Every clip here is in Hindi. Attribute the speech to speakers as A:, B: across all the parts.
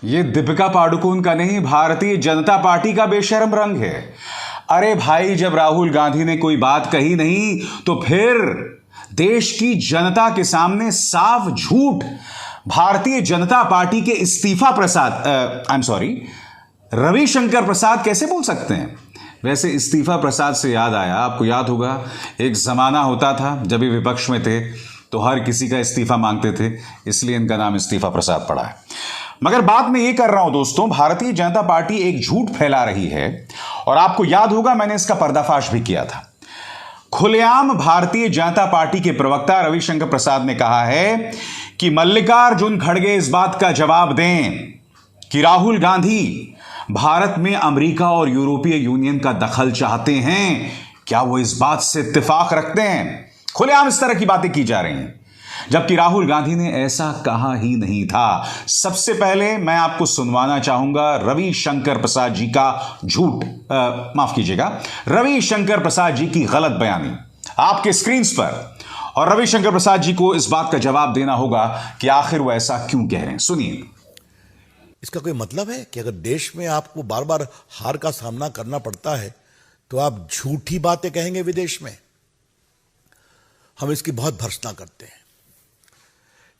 A: ये दीपिका पादुकोण का नहीं, भारतीय जनता पार्टी का बेशर्म रंग है। अरे भाई, जब राहुल गांधी ने कोई बात कही नहीं तो फिर देश की जनता के सामने साफ झूठ भारतीय जनता पार्टी के इस्तीफा प्रसाद आई एम सॉरी रविशंकर प्रसाद कैसे बोल सकते हैं। वैसे इस्तीफा प्रसाद से याद आया, आपको याद होगा एक जमाना होता था जब ये विपक्ष में थे तो हर किसी का इस्तीफा मांगते थे, इसलिए इनका नाम इस्तीफा प्रसाद पड़ा है। मगर बात मैं ये कर रहा हूं दोस्तों, भारतीय जनता पार्टी एक झूठ फैला रही है और आपको याद होगा मैंने इसका पर्दाफाश भी किया था। खुलेआम भारतीय जनता पार्टी के प्रवक्ता रविशंकर प्रसाद ने कहा है कि मल्लिकार्जुन खड़गे इस बात का जवाब दें कि राहुल गांधी भारत में अमेरिका और यूरोपीय यूनियन का दखल चाहते हैं। क्या वो इस बात से इत्तेफाक रखते हैं? खुलेआम इस तरह की बातें की जा रही हैं, जबकि राहुल गांधी ने ऐसा कहा ही नहीं था। सबसे पहले मैं आपको सुनवाना चाहूंगा रविशंकर प्रसाद जी का झूठ, माफ कीजिएगा, रविशंकर प्रसाद जी की गलत बयानी आपके स्क्रीन पर, और रविशंकर प्रसाद जी को इस बात का जवाब देना होगा कि आखिर वो ऐसा क्यों कह रहे हैं। सुनिए।
B: इसका कोई मतलब है कि अगर देश में आपको बार बार हार का सामना करना पड़ता है तो आप झूठी बातें कहेंगे विदेश में? हम इसकी बहुत भर्त्सना करते हैं,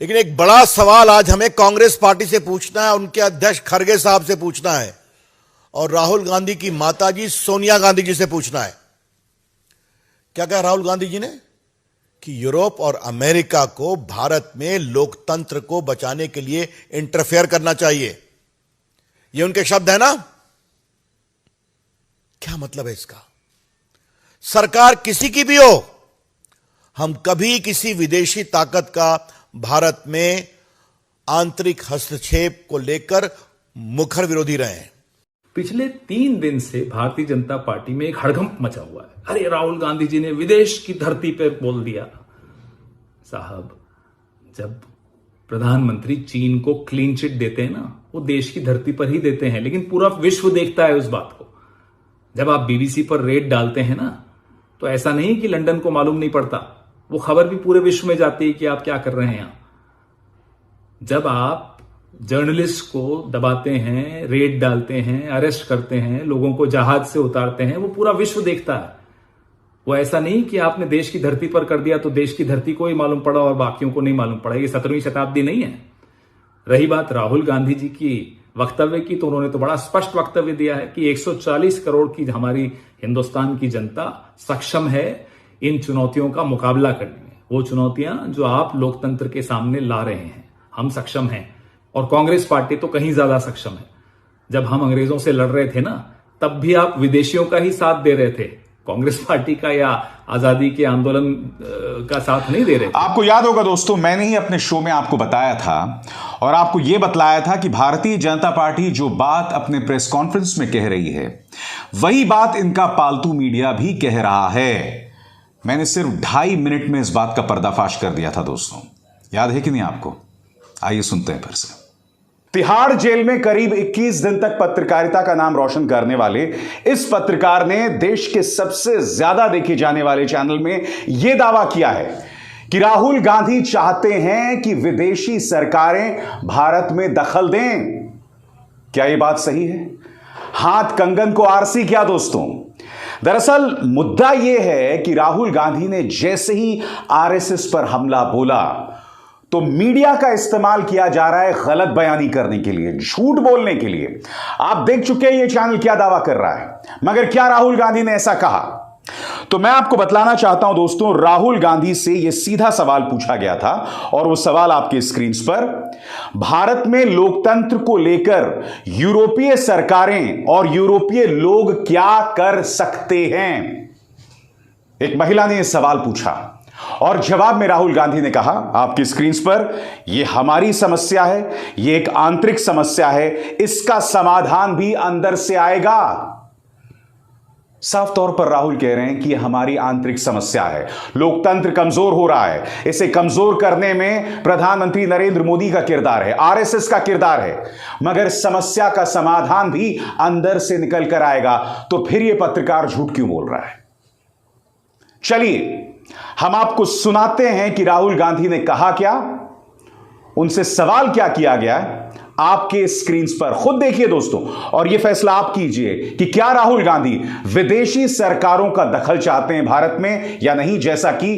B: लेकिन एक बड़ा सवाल आज हमें कांग्रेस पार्टी से पूछना है, उनके अध्यक्ष खड़गे साहब से पूछना है और राहुल गांधी की माताजी सोनिया गांधी जी से पूछना है। क्या कहा राहुल गांधी जी ने कि यूरोप और अमेरिका को भारत में लोकतंत्र को बचाने के लिए इंटरफेयर करना चाहिए। ये उनके शब्द है ना? क्या मतलब है इसका? सरकार किसी की भी हो, हम कभी किसी विदेशी ताकत का भारत में आंतरिक हस्तक्षेप को लेकर मुखर विरोधी रहे हैं।
C: पिछले 3 दिन से भारतीय जनता पार्टी में एक हड़कंप मचा हुआ है। अरे राहुल गांधी जी ने विदेश की धरती पर बोल दिया। साहब, जब प्रधानमंत्री चीन को क्लीन चिट देते हैं ना, वो देश की धरती पर ही देते हैं, लेकिन पूरा विश्व देखता है उस बात को। जब आप बीबीसी पर रेड डालते हैं ना, तो ऐसा नहीं कि लंदन को मालूम नहीं पड़ता, वो खबर भी पूरे विश्व में जाती है कि आप क्या कर रहे हैं यहां। जब आप जर्नलिस्ट को दबाते हैं, रेड डालते हैं, अरेस्ट करते हैं, लोगों को जहाज से उतारते हैं, वो पूरा विश्व देखता है। वो ऐसा नहीं कि आपने देश की धरती पर कर दिया तो देश की धरती को ही मालूम पड़ा और बाकियों को नहीं मालूम पड़ा। ये 17वीं शताब्दी नहीं है। रही बात राहुल गांधी जी की वक्तव्य की, तो उन्होंने तो बड़ा स्पष्ट वक्तव्य दिया है कि 140 करोड़ की हमारी हिंदुस्तान की जनता सक्षम है इन चुनौतियों का मुकाबला करने में। वो चुनौतियां जो आप लोकतंत्र के सामने ला रहे हैं, हम सक्षम हैं। और कांग्रेस पार्टी तो कहीं ज्यादा सक्षम है। जब हम अंग्रेजों से लड़ रहे थे ना, तब भी आप विदेशियों का ही साथ दे रहे थे, कांग्रेस पार्टी का या आजादी के आंदोलन का साथ नहीं दे रहे थे।
A: आपको याद होगा दोस्तों, मैंने ही अपने शो में आपको बताया था और आपको यह बतलाया था कि भारतीय जनता पार्टी जो बात अपने प्रेस कॉन्फ्रेंस में कह रही है, वही बात इनका पालतू मीडिया भी कह रहा है। मैंने सिर्फ 2.5 मिनट में इस बात का पर्दाफाश कर दिया था दोस्तों। याद है कि नहीं आपको? आइए सुनते हैं फिर से। तिहाड़ जेल में करीब 21 दिन तक पत्रकारिता का नाम रोशन करने वाले इस पत्रकार ने देश के सबसे ज्यादा देखे जाने वाले चैनल में यह दावा किया है कि राहुल गांधी चाहते हैं कि विदेशी सरकारें भारत में दखल दें। क्या यह बात सही है? हाथ कंगन को आरसी क्या दोस्तों? दरअसल मुद्दा यह है कि राहुल गांधी ने जैसे ही आरएसएस पर हमला बोला तो मीडिया का इस्तेमाल किया जा रहा है गलत बयानी करने के लिए, झूठ बोलने के लिए। आप देख चुके हैं ये चैनल क्या दावा कर रहा है, मगर क्या राहुल गांधी ने ऐसा कहा? तो मैं आपको बतलाना चाहता हूं दोस्तों, राहुल गांधी से यह सीधा सवाल पूछा गया था और वो सवाल आपके स्क्रीन पर, भारत में लोकतंत्र को लेकर यूरोपीय सरकारें और यूरोपीय लोग क्या कर सकते हैं? एक महिला ने यह सवाल पूछा और जवाब में राहुल गांधी ने कहा आपकी स्क्रीन पर, यह हमारी समस्या है, यह एक आंतरिक समस्या है, इसका समाधान भी अंदर से आएगा। साफ तौर पर राहुल कह रहे हैं कि यह हमारी आंतरिक समस्या है, लोकतंत्र कमजोर हो रहा है, इसे कमजोर करने में प्रधानमंत्री नरेंद्र मोदी का किरदार है, आरएसएस का किरदार है, मगर समस्या का समाधान भी अंदर से निकल कर आएगा। तो फिर यह पत्रकार झूठ क्यों बोल रहा है? चलिए हम आपको सुनाते हैं कि राहुल गांधी ने कहा क्या, उनसे सवाल क्या किया गया, आपके स्क्रीन पर। खुद देखिए दोस्तों और यह फैसला आप कीजिए कि क्या राहुल गांधी विदेशी सरकारों का दखल चाहते हैं भारत में या नहीं, जैसा कि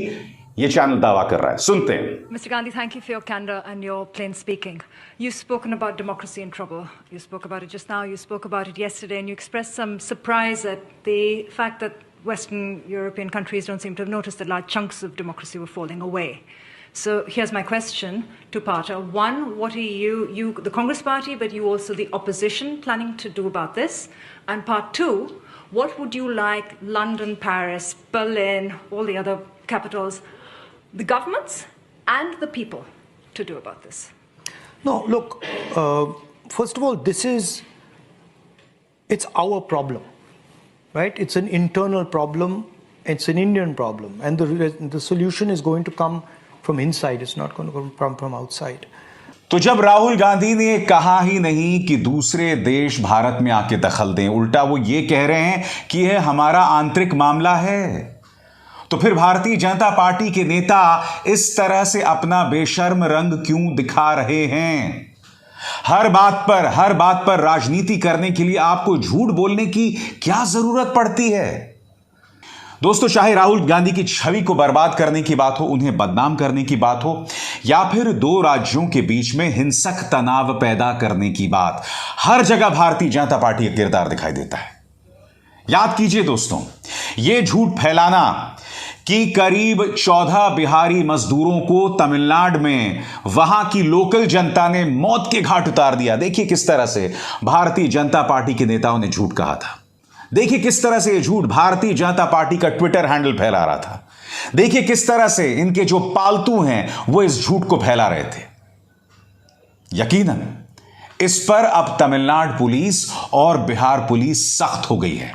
A: ये चैनल दावा कर रहा है। सुनते हैं।
D: Mr. Gandhi, thank you for your candor and your plain speaking. You've spoken about democracy in trouble. You spoke about it just now. You spoke about it yesterday, and you expressed some surprise at the fact that Western European countries don't seem to have noticed that large chunks of democracy were falling away. So here's my question to Parta. One, what are you, the Congress Party, but you also the opposition, planning to do about this? And part two, what would you like London, Paris, Berlin, all the other capitals, the governments and the people to do about this?
E: No, look, first of all, it's our problem, right? It's an internal problem, it's an Indian problem, and the solution is going to come from inside, it's not going to come from outside.
A: तो जब राहुल गांधी ने कहा ही नहीं कि दूसरे देश भारत में आके दखल दें, उल्टा वो ये कह रहे हैं कि यह हमारा आंतरिक मामला है, तो फिर भारतीय जनता पार्टी के नेता इस तरह से अपना बेशर्म रंग क्यों दिखा रहे हैं? हर बात पर राजनीति करने के लिए आपको झूठ बोलने की क्या जरूरत पड़ती है? दोस्तों, चाहे राहुल गांधी की छवि को बर्बाद करने की बात हो, उन्हें बदनाम करने की बात हो, या फिर दो राज्यों के बीच में हिंसक तनाव पैदा करने की बात, हर जगह भारतीय जनता पार्टी का किरदार दिखाई देता है। याद कीजिए दोस्तों, यह झूठ फैलाना कि करीब 14 बिहारी मजदूरों को तमिलनाडु में वहां की लोकल जनता ने मौत के घाट उतार दिया। देखिए किस तरह से भारतीय जनता पार्टी के नेताओं ने झूठ कहा था। देखिए किस तरह से यह झूठ भारतीय जनता पार्टी का ट्विटर हैंडल फैला रहा था। देखिए किस तरह से इनके जो पालतू हैं वो इस झूठ को फैला रहे थे। यकीनन इस पर अब तमिलनाडु पुलिस और बिहार पुलिस सख्त हो गई है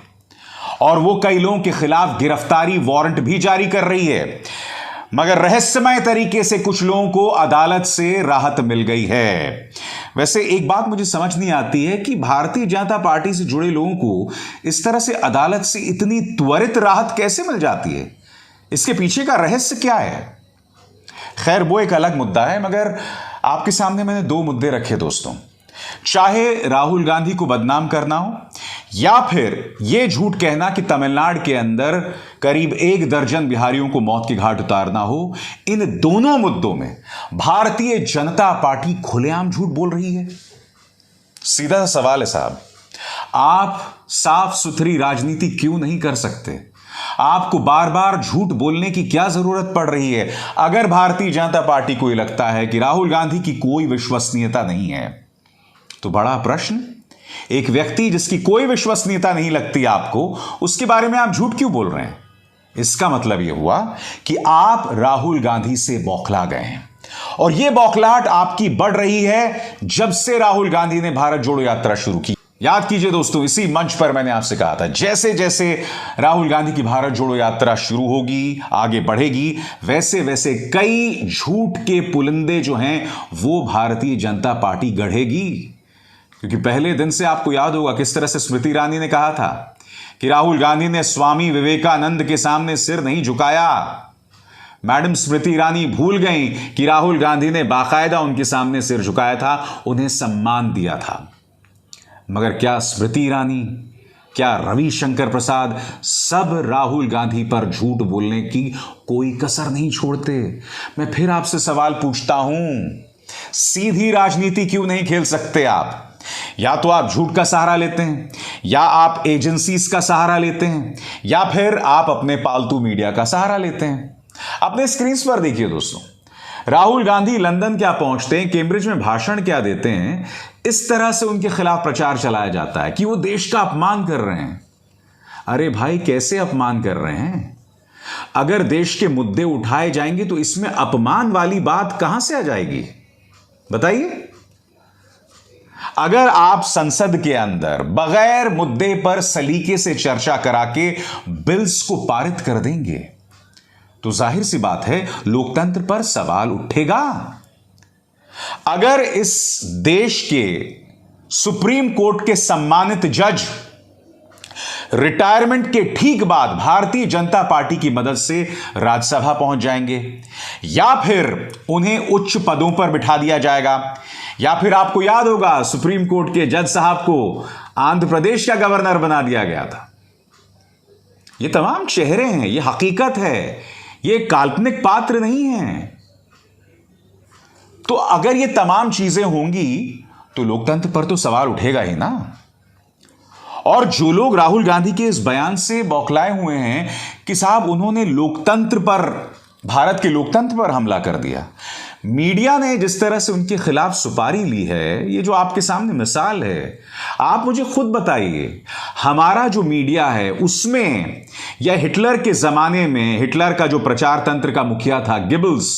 A: और वो कई लोगों के खिलाफ गिरफ्तारी वारंट भी जारी कर रही है, मगर रहस्यमय तरीके से कुछ लोगों को अदालत से राहत मिल गई है। वैसे एक बात मुझे समझ नहीं आती है कि भारतीय जनता पार्टी से जुड़े लोगों को इस तरह से अदालत से इतनी त्वरित राहत कैसे मिल जाती है? इसके पीछे का रहस्य क्या है? खैर, वो एक अलग मुद्दा है, मगर आपके सामने मैंने दो मुद्दे रखे दोस्तों। चाहे राहुल गांधी को बदनाम करना हो या फिर यह झूठ कहना कि तमिलनाडु के अंदर करीब 1 दर्जन बिहारियों को मौत के घाट उतारना हो, इन दोनों मुद्दों में भारतीय जनता पार्टी खुलेआम झूठ बोल रही है। सीधा सवाल है साहब, आप साफ सुथरी राजनीति क्यों नहीं कर सकते? आपको बार बार झूठ बोलने की क्या जरूरत पड़ रही है? अगर भारतीय जनता पार्टी को यह लगता है कि राहुल गांधी की कोई विश्वसनीयता नहीं है, तो बड़ा प्रश्न, एक व्यक्ति जिसकी कोई विश्वसनीयता नहीं लगती आपको, उसके बारे में आप झूठ क्यों बोल रहे हैं? इसका मतलब यह हुआ कि आप राहुल गांधी से बौखला गए हैं और यह बौखलाहट आपकी बढ़ रही है जब से राहुल गांधी ने भारत जोड़ो यात्रा शुरू की। याद कीजिए दोस्तों, इसी मंच पर मैंने आपसे कहा था, जैसे जैसे राहुल गांधी की भारत जोड़ो यात्रा शुरू होगी, आगे बढ़ेगी, वैसे वैसे कई झूठ के पुलिंदे जो हैं वो भारतीय जनता पार्टी गढ़ेगी। क्योंकि पहले दिन से आपको याद होगा किस तरह से स्मृति ईरानी ने कहा था कि राहुल गांधी ने स्वामी विवेकानंद के सामने सिर नहीं झुकाया। मैडम स्मृति ईरानी भूल गई कि राहुल गांधी ने बाकायदा उनके सामने सिर झुकाया था, उन्हें सम्मान दिया था। मगर क्या स्मृति ईरानी, क्या रविशंकर प्रसाद सब राहुल गांधी पर झूठ बोलने की कोई कसर नहीं छोड़ते? मैं फिर आपसे सवाल पूछता हूं, सीधी राजनीति क्यों नहीं खेल सकते आप? या तो आप झूठ का सहारा लेते हैं, या आप एजेंसीज का सहारा लेते हैं, या फिर आप अपने पालतू मीडिया का सहारा लेते हैं। अपने स्क्रीन पर देखिए दोस्तों, राहुल गांधी लंदन क्या पहुंचते हैं, कैम्ब्रिज में भाषण क्या देते हैं, इस तरह से उनके खिलाफ प्रचार चलाया जाता है कि वो देश का अपमान कर रहे हैं। अरे भाई, कैसे अपमान कर रहे हैं? अगर देश के मुद्दे उठाए जाएंगे तो इसमें अपमान वाली बात कहां से आ जाएगी? बताइए। अगर आप संसद के अंदर बगैर मुद्दे पर सलीके से चर्चा करा के बिल्स को पारित कर देंगे तो जाहिर सी बात है लोकतंत्र पर सवाल उठेगा। अगर इस देश के सुप्रीम कोर्ट के सम्मानित जज रिटायरमेंट के ठीक बाद भारतीय जनता पार्टी की मदद से राज्यसभा पहुंच जाएंगे, या फिर उन्हें उच्च पदों पर बिठा दिया जाएगा, या फिर आपको याद होगा सुप्रीम कोर्ट के जज साहब को आंध्र प्रदेश का गवर्नर बना दिया गया था। ये तमाम चेहरे हैं, ये हकीकत है, ये काल्पनिक पात्र नहीं हैं। तो अगर ये तमाम चीजें होंगी तो लोकतंत्र पर तो सवाल उठेगा ही ना। और जो लोग राहुल गांधी के इस बयान से बौखलाए हुए हैं कि साहब उन्होंने लोकतंत्र पर, भारत के लोकतंत्र पर हमला कर दिया, मीडिया ने जिस तरह से उनके खिलाफ सुपारी ली है, ये जो आपके सामने मिसाल है, आप मुझे खुद बताइए हमारा जो मीडिया है उसमें, या हिटलर के जमाने में हिटलर का जो प्रचार तंत्र का मुखिया था गिबल्स,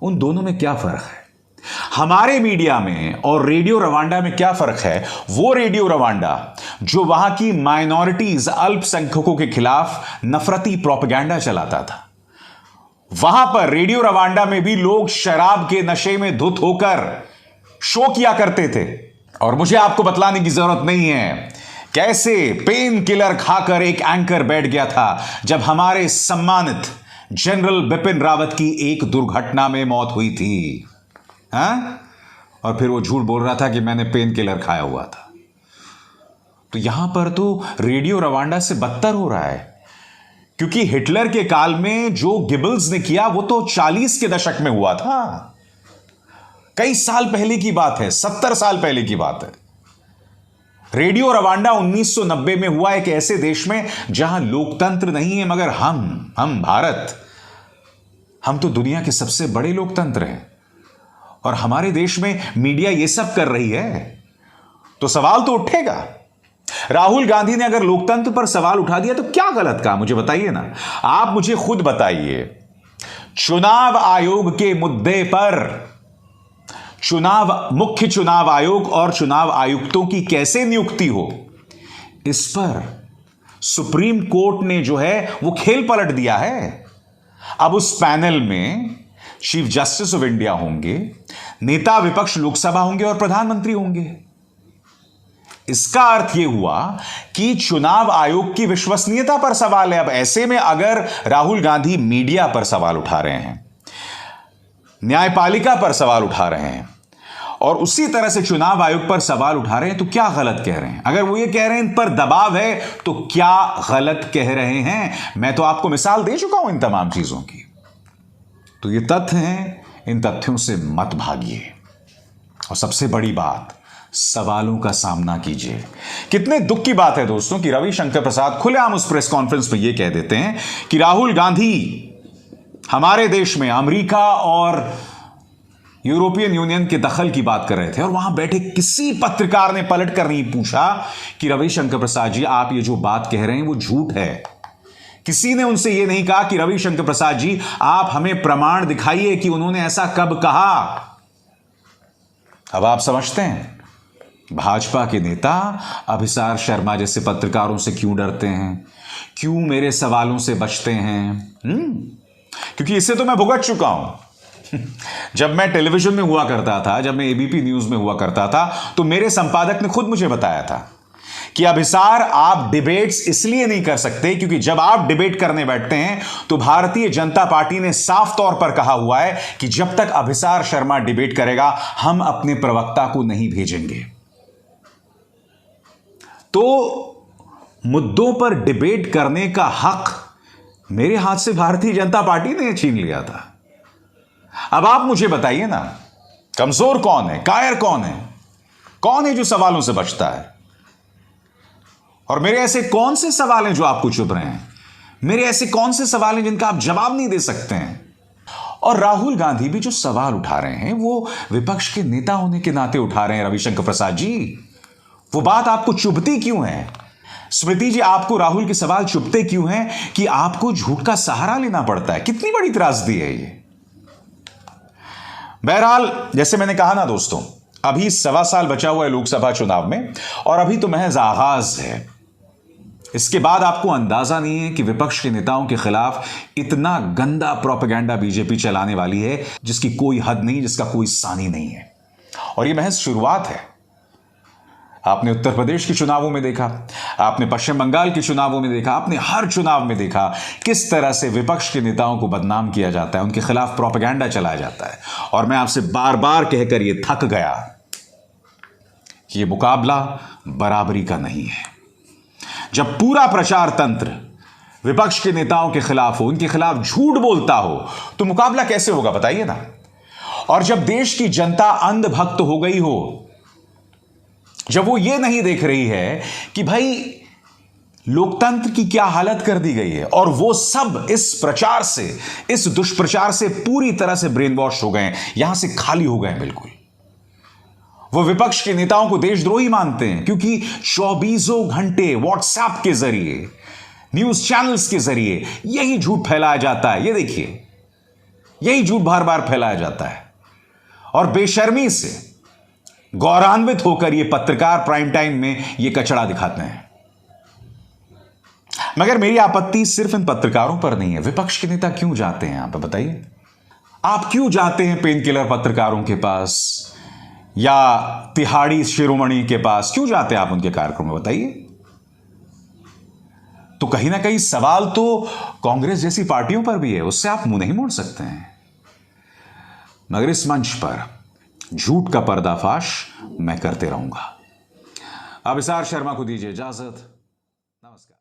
A: उन दोनों में क्या फर्क है? हमारे मीडिया में और रेडियो रवांडा में क्या फर्क है? वो रेडियो रवांडा जो वहां की माइनॉरिटीज, अल्पसंख्यकों के खिलाफ नफरती प्रोपेगेंडा चलाता था, वहां पर रेडियो रवांडा में भी लोग शराब के नशे में धुत होकर शो किया करते थे। और मुझे आपको बतलाने की जरूरत नहीं है कैसे पेन किलर खाकर एक एंकर बैठ गया था जब हमारे सम्मानित जनरल बिपिन रावत की एक दुर्घटना में मौत हुई थी। और फिर वो झूठ बोल रहा था कि मैंने पेन किलर खाया हुआ था। तो यहां पर तो रेडियो रवांडा से बदतर हो रहा है, क्योंकि हिटलर के काल में जो गिबल्स ने किया वो तो 40 के दशक में हुआ था, कई साल पहले की बात है, 70 साल पहले की बात है। रेडियो रवांडा 1990 में हुआ एक ऐसे देश में जहां लोकतंत्र नहीं है, मगर हम भारत, हम तो दुनिया के सबसे बड़े लोकतंत्र हैं, और हमारे देश में मीडिया ये सब कर रही है, तो सवाल तो उठेगा। राहुल गांधी ने अगर लोकतंत्र पर सवाल उठा दिया तो क्या गलत कहा, मुझे बताइए ना, आप मुझे खुद बताइए। चुनाव आयोग के मुद्दे पर, मुख्य चुनाव आयोग और चुनाव आयुक्तों की कैसे नियुक्ति हो, इस पर सुप्रीम कोर्ट ने जो है वो खेल पलट दिया है। अब उस पैनल में चीफ जस्टिस ऑफ इंडिया होंगे, नेता विपक्ष लोकसभा होंगे और प्रधानमंत्री होंगे। इसका अर्थ यह हुआ कि चुनाव आयोग की विश्वसनीयता पर सवाल है। अब ऐसे में अगर राहुल गांधी मीडिया पर सवाल उठा रहे हैं, न्यायपालिका पर सवाल उठा रहे हैं, और उसी तरह से चुनाव आयोग पर सवाल उठा रहे हैं, तो क्या गलत कह रहे हैं? अगर वो ये कह रहे हैं इन पर दबाव है, तो क्या गलत कह रहे हैं? मैं तो आपको मिसाल दे चुका हूं इन तमाम चीजों की। तो ये तथ्य हैं, इन तथ्यों से मत भागिए, और सबसे बड़ी बात, सवालों का सामना कीजिए। कितने दुख की बात है दोस्तों कि रविशंकर प्रसाद खुलेआम उस प्रेस कॉन्फ्रेंस में यह कह देते हैं कि राहुल गांधी हमारे देश में अमेरिका और यूरोपियन यूनियन के दखल की बात कर रहे थे, और वहां बैठे किसी पत्रकार ने पलट कर नहीं पूछा कि रविशंकर प्रसाद जी आप ये जो बात कह रहे हैं वो झूठ है। किसी ने उनसे यह नहीं कहा कि रविशंकर प्रसाद जी आप हमें प्रमाण दिखाइए कि उन्होंने ऐसा कब कहा। अब आप समझते हैं भाजपा के नेता अभिसार शर्मा जैसे पत्रकारों से क्यों डरते हैं, क्यों मेरे सवालों से बचते हैं? क्योंकि इससे तो मैं भुगत चुका हूं। जब मैं टेलीविजन में हुआ करता था, जब मैं एबीपी न्यूज में हुआ करता था, तो मेरे संपादक ने खुद मुझे बताया था कि अभिसार आप डिबेट्स इसलिए नहीं कर सकते क्योंकि जब आप डिबेट करने बैठते हैं तो भारतीय जनता पार्टी ने साफ तौर पर कहा हुआ है कि जब तक अभिसार शर्मा डिबेट करेगा हम अपने प्रवक्ता को नहीं भेजेंगे। तो मुद्दों पर डिबेट करने का हक मेरे हाथ से भारतीय जनता पार्टी ने छीन लिया था। अब आप मुझे बताइए ना, कमजोर कौन है, कायर कौन है जो सवालों से बचता है? और मेरे ऐसे कौन से सवाल हैं जो आपको चुभ रहे हैं? मेरे ऐसे कौन से सवाल हैं जिनका आप जवाब नहीं दे सकते हैं? और राहुल गांधी भी जो सवाल उठा रहे हैं वो विपक्ष के नेता होने के नाते उठा रहे हैं। रविशंकर प्रसाद जी, वो बात आपको चुभती क्यों है? स्मृति जी, आपको राहुल के सवाल चुभते क्यों हैं कि आपको झूठ का सहारा लेना पड़ता है? कितनी बड़ी त्रासदी है ये। बहरहाल, जैसे मैंने कहा ना दोस्तों, अभी 1.25 साल बचा हुआ है लोकसभा चुनाव में, और अभी तो महज आगाज है। इसके बाद आपको अंदाजा नहीं है कि विपक्ष के नेताओं के खिलाफ इतना गंदा प्रोपेगेंडा बीजेपी चलाने वाली है जिसकी कोई हद नहीं, जिसका कोई सानी नहीं है। और यह महज शुरुआत है। आपने उत्तर प्रदेश के चुनावों में देखा, आपने पश्चिम बंगाल के चुनावों में देखा, आपने हर चुनाव में देखा किस तरह से विपक्ष के नेताओं को बदनाम किया जाता है, उनके खिलाफ प्रोपेगेंडा चलाया जाता है। और मैं आपसे बार बार कहकर यह थक गया कि यह मुकाबला बराबरी का नहीं है। जब पूरा प्रचार तंत्र विपक्ष के नेताओं के खिलाफ हो, उनके खिलाफ झूठ बोलता हो, तो मुकाबला कैसे होगा बताइए ना। और जब देश की जनता अंधभक्त हो गई हो, जब वो ये नहीं देख रही है कि भाई लोकतंत्र की क्या हालत कर दी गई है, और वो सब इस प्रचार से, इस दुष्प्रचार से पूरी तरह से ब्रेन वॉश हो गए, यहां से खाली हो गए बिल्कुल। वो विपक्ष के नेताओं को देशद्रोही मानते हैं क्योंकि 24 घंटे व्हाट्सएप के जरिए, न्यूज चैनल्स के जरिए यही झूठ फैलाया जाता है। ये देखिए, यही झूठ बार बार फैलाया जाता है। और बेशर्मी से गौरवान्वित होकर ये पत्रकार प्राइम टाइम में ये कचड़ा दिखाते हैं। मगर मेरी आपत्ति सिर्फ इन पत्रकारों पर नहीं है। विपक्ष के नेता क्यों जाते हैं यहां पर बताइए? आप क्यों जाते हैं पेन किलर पत्रकारों के पास या तिहाड़ी शिरोमणि के पास? क्यों जाते हैं आप उनके कार्यक्रम में बताइए? तो कहीं ना कहीं सवाल तो कांग्रेस जैसी पार्टियों पर भी है, उससे आप मुंह नहीं मोड़ सकते हैं। मगर इस मंच पर झूठ का पर्दाफाश मैं करते रहूंगा। अब इसार शर्मा को दीजिए इजाजत। नमस्कार।